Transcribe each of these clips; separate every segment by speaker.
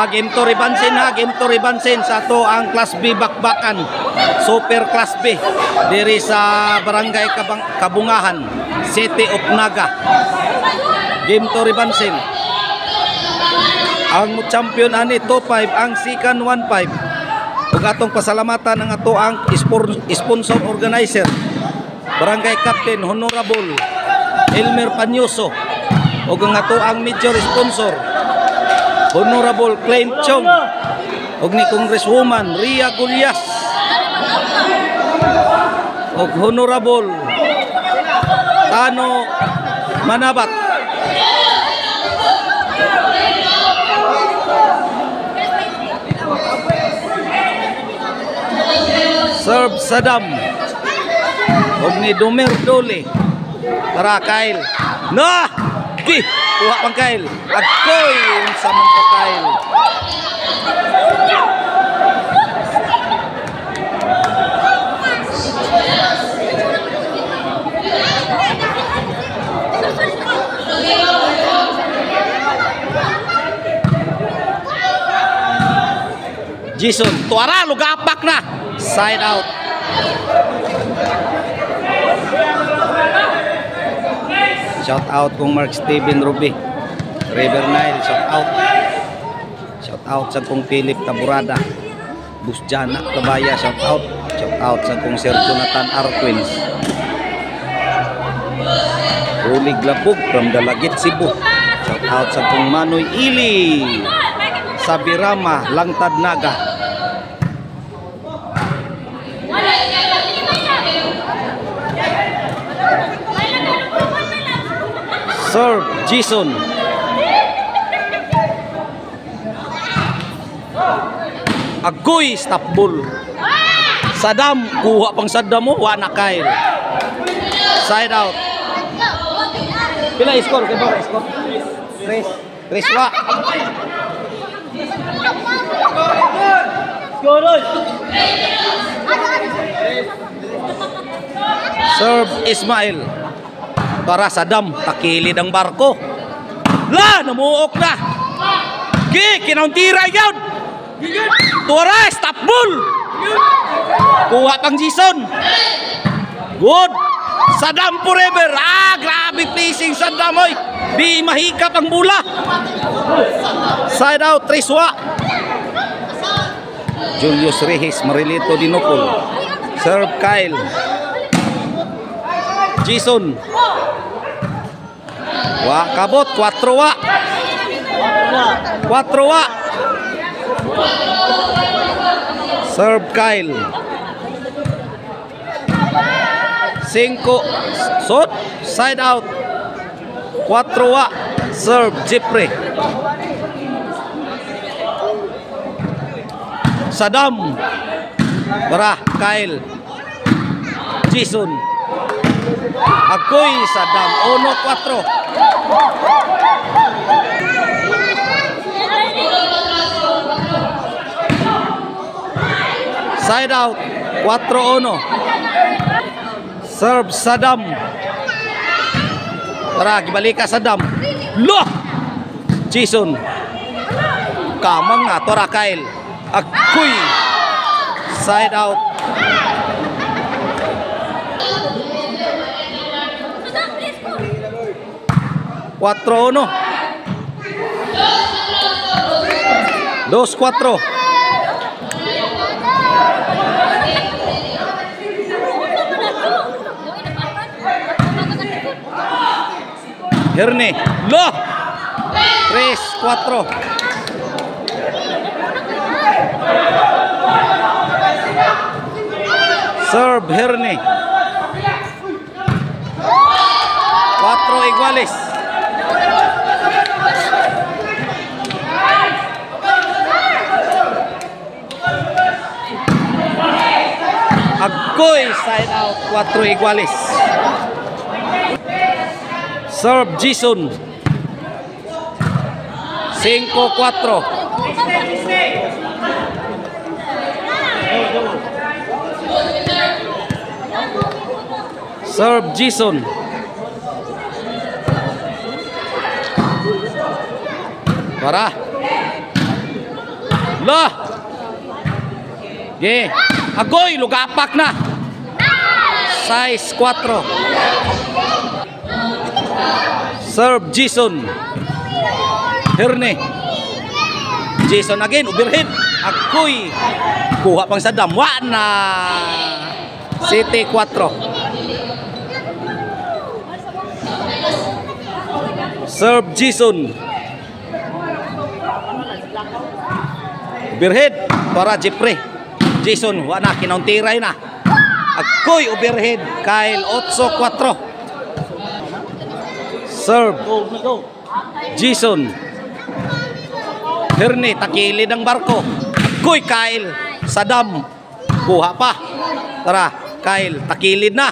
Speaker 1: game to Ribansin ha, game to Ribansin sa to ang Class B bakbakan. Super Class B diri sa Barangay Kabungahan, City of Naga. Game to Ribansin. Ang champion ani 2-5, ang second 1-5. Ug atong pasalamatan ng ato ang sponsor organizer. Barangay Captain Honorable Elmer Panyoso. Ug ang ato ang major sponsor Honorable Claim Chong ug ni Congresswoman Ria Gulyas ug Honorable Tano Manabat. Serve Saddam ug ni Domer Dole para Kyle. Nah! Ki! Kuha pang Kyle. Agkoy! Unsa man ka Kyle. Jason, tuara lugapak na. Side out. Shout out kung Mark Steven Ruby. River Nile, shout out. Shout out sa kung Philip Taburada. Busjana Kabaya, shout out. Shout out sa kung Sir Jonathan Arquins. Ruli Glapug from Dalagit, Cebu. Shout out sa kung Manoy Ili. Sabirama, Langtad Naga. Serve Jason. Agoy stop ball. Saddam kuha pang Saddam mo wa na Kyle. Side out. Pila score kay ba score? 3 wa. Serve Ismail. Para Saddam, takilid ang barko. La, namuok na. Kinauntira yun. Tuara, stop ball. Kuha pang Jason. Good. Saddam forever. Grabe placing Saddam, oy. Di mahikap ang bula. Side out, Triswa. Julius Rehis, Marilito Dinopol. Serve Kyle. Jason. Wa kabot 4 wa. 4 wa. Serve Kyle. 5 shot side out. 4 wa. Serve Jeffrey. Saddam. Para Kyle. Jason. Agoy Saddam 1-4. Side out 4-1. Serve Saddam. Tara gibalik ka Saddam. Loh. Jason. Kamang nga tora Kyle. Agoy. Side out. Cuatro uno. 2-4. Herne. Loh. 3-4. Serve Herne. 4 iguales. Agoy side out 4 iguales. Serve Jason. 5-4. Serve Jason. Para Lah. Ge. Agoy, lugapak na. Size 4. Serve Jason. Herne. Jason again, overhead. Agoy. Kuha pang sa damwa na. City 4. Serve Jason. Overhead para Jeffrey. Jason, wala na, kinauntiray na. Agoy, overhead. Kyle, 8-4. Serve. Jason. Herne, takilid ang barko. Agoy, Kyle. Sadam. Kuha pa. Tara, Kyle, takilid na.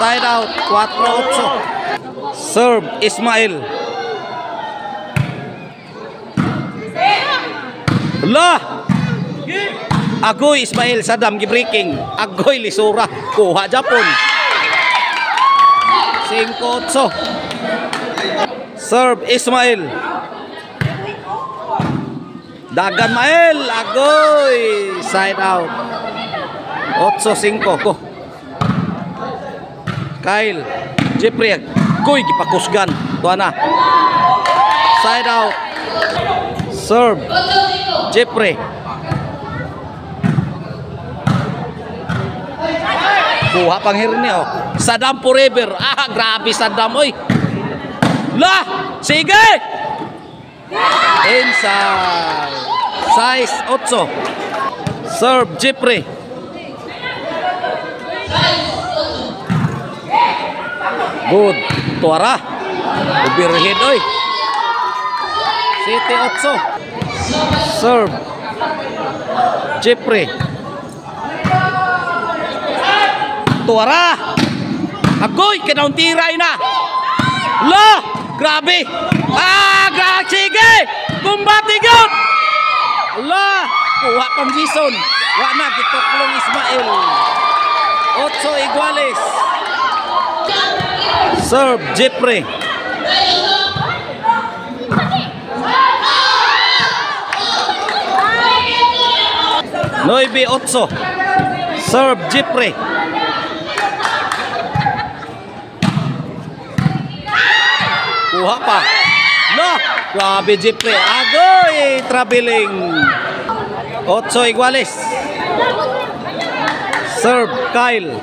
Speaker 1: Side out, 4-8. Serve, Ismail. Lah! Agoy, Ismail, Sadam, gibreaking. Agoy, Lisura. Kuha, Japon. 5-8. Serve, Ismail. Dagan Mael. Agoy. Side out. 8-5. Kyle. Jeffrey. Agoy, gipakusgan. Tuwa na. Side out. Serve. Jeffrey. Kuha pang Herne, oh. Sadam forever. Ah, grabe Sadam, oy. Lah! Sige! Inside. Size 8. Serve Jeffrey. Good. Tuara. Overhead, oy. City 8. Serve Jeffrey. Tuara. Agoy, kinauntiray na. Lah! Grabe. Ah, grabe. Sige. Kumbati god. Allah. Kuha pang Jason. Wa na, gituklong Ismail. 8 iguales. Serve Jeffrey. Noibe 8. Serve Jeffrey. Kuha pa. No, grabe Jeffrey. Agoy, traveling. 8 iguales. Serve Kyle.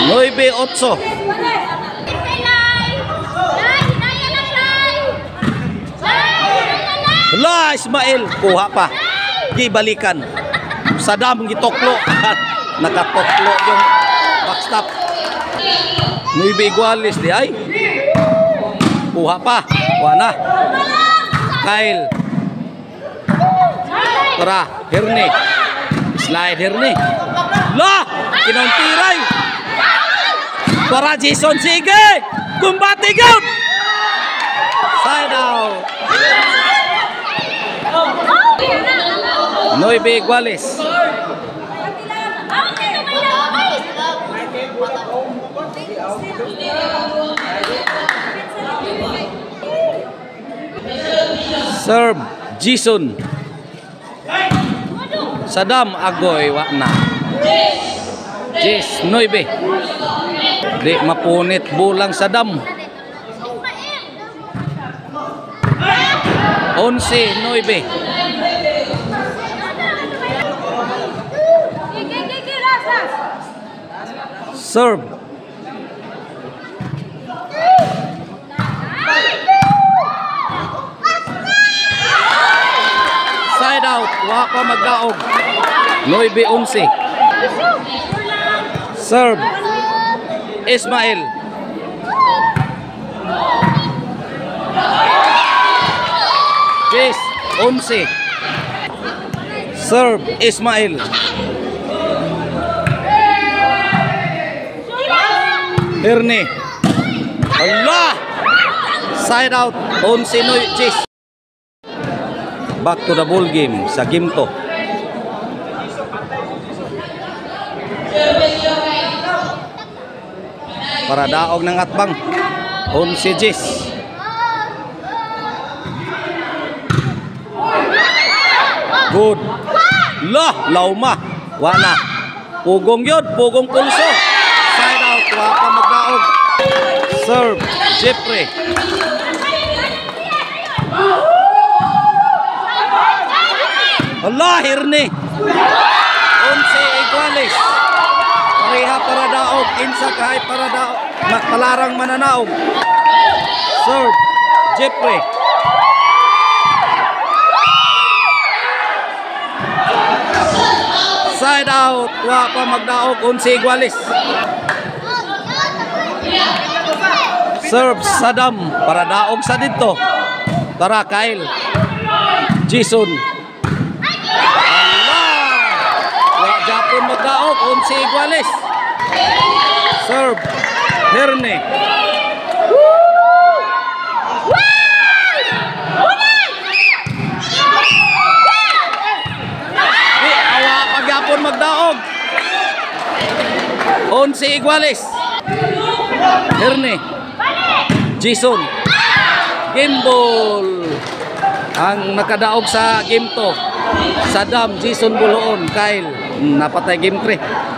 Speaker 1: 9-8. La, Ismail. Kuha pa. Gibalikan. Sadam gitoklo. Nakatoklo yung backstop. 9 iguales di ay. Kuha pa. Wana. Kyle. Tara, Herne. Slide Herne. La! Kinauntiray. Para Jason, sige! Kumbati gout! Side out. 9 iguales. Serve Jason. Sadam Agoy wa na. Jis 9. Di mapunit bulang Sadam. 11-9. Serve. Side out. Wa pa magdaog. 9-11. Serve. Ismail. Chase. 11. Serve. Ismail. Herne. Allah. Side out. 11-9. Chase. Back to the ball game sa game to. Para daog ng atbang. 11 Jis. Good. Lah, lauma. Wala. Pugong yun. Pugong pulso. Side out. Wa pa magdaog. Serve. Jeffrey. Allah, Hirni. 11 iguales. Pareha para daog. Insa kahit para daog. Palarang mananaog. Serve. Jeffrey. Side out. Wa pa magdaog. 11 iguales. Serve Saddam. Para daog sa dito. Tara, Kyle. Jason. Japon magdaog, 11 iguales. Serve. Herne. Di, awa pag Japon magdaog. 11 iguales. Herne. Jason. Game ball. Ang nakadaog sa game to. Saddam, Jason Buloon, Kyle. Napatay game 3.